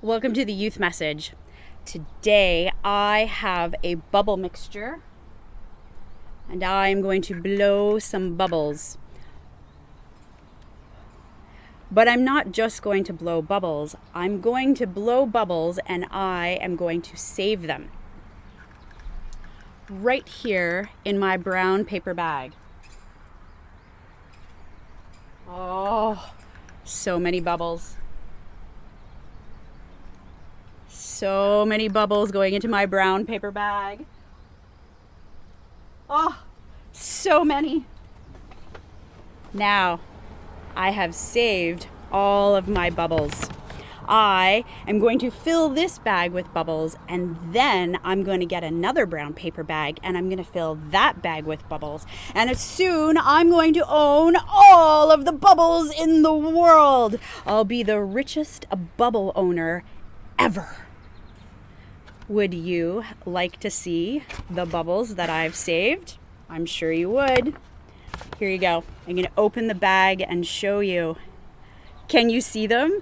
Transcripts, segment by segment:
Welcome to the youth message. Today I have a bubble mixture and I'm going to blow some bubbles. But I'm not just going to blow bubbles. I'm going to blow bubbles and I am going to save them. Right here in my brown paper bag. Oh, so many bubbles. So many bubbles going into my brown paper bag. Oh, so many. Now, I have saved all of my bubbles. I am going to fill this bag with bubbles, and then I'm going to get another brown paper bag and I'm going to fill that bag with bubbles. And soon I'm going to own all of the bubbles in the world. I'll be the richest bubble owner ever. Would you like to see the bubbles that I've saved? I'm sure you would. Here you go. I'm going to open the bag and show you. Can you see them?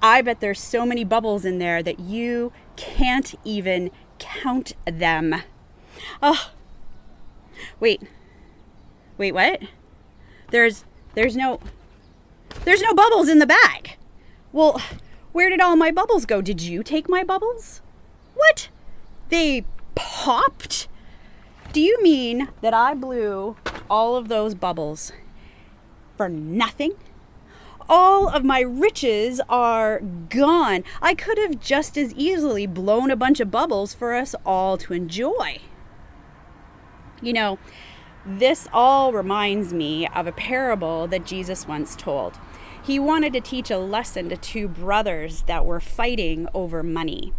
I bet there's so many bubbles in there that you can't even count them. Oh, wait, what? There's no bubbles in the bag. Well, where did all my bubbles go? Did you take my bubbles? What? They popped? Do you mean that I blew all of those bubbles for nothing? All of my riches are gone. I could have just as easily blown a bunch of bubbles for us all to enjoy. You know, this all reminds me of a parable that Jesus once told. He wanted to teach a lesson to two brothers that were fighting over money.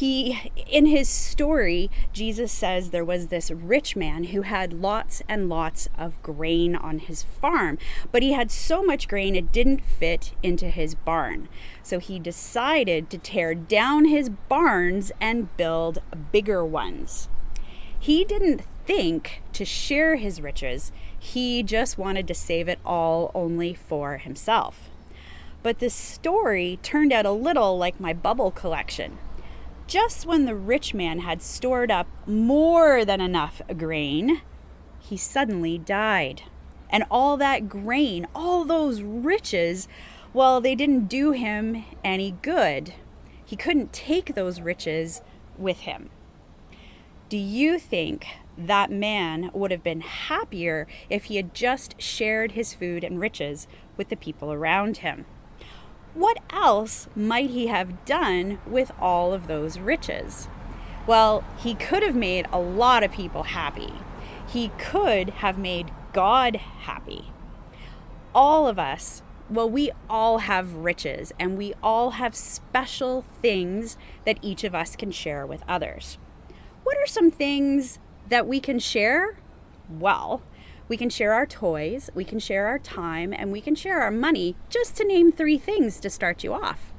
In his story, Jesus says there was this rich man who had lots and lots of grain on his farm, but he had so much grain it didn't fit into his barn. So he decided to tear down his barns and build bigger ones. He didn't think to share his riches. He just wanted to save it all only for himself. But this story turned out a little like my bubble collection. Just when the rich man had stored up more than enough grain, he suddenly died. And all that grain, all those riches, well, they didn't do him any good. He couldn't take those riches with him. Do you think that man would have been happier if he had just shared his food and riches with the people around him? What else might he have done with all of those riches? Well, he could have made a lot of people happy. He could have made God happy. All of us, well, we all have riches and we all have special things that each of us can share with others. What are some things that we can share? Well, we can share our toys, we can share our time, and we can share our money, just to name 3 things to start you off.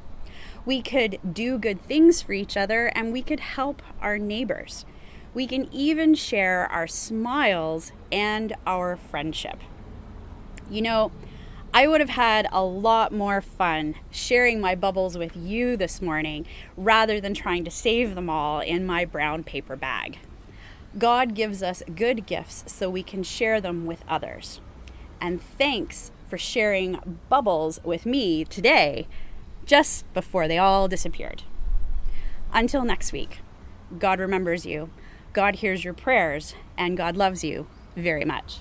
We could do good things for each other, and we could help our neighbors. We can even share our smiles and our friendship. You know, I would have had a lot more fun sharing my bubbles with you this morning rather than trying to save them all in my brown paper bag. God gives us good gifts so we can share them with others. And thanks for sharing bubbles with me today, just before they all disappeared. Until next week, God remembers you, God hears your prayers, and God loves you very much.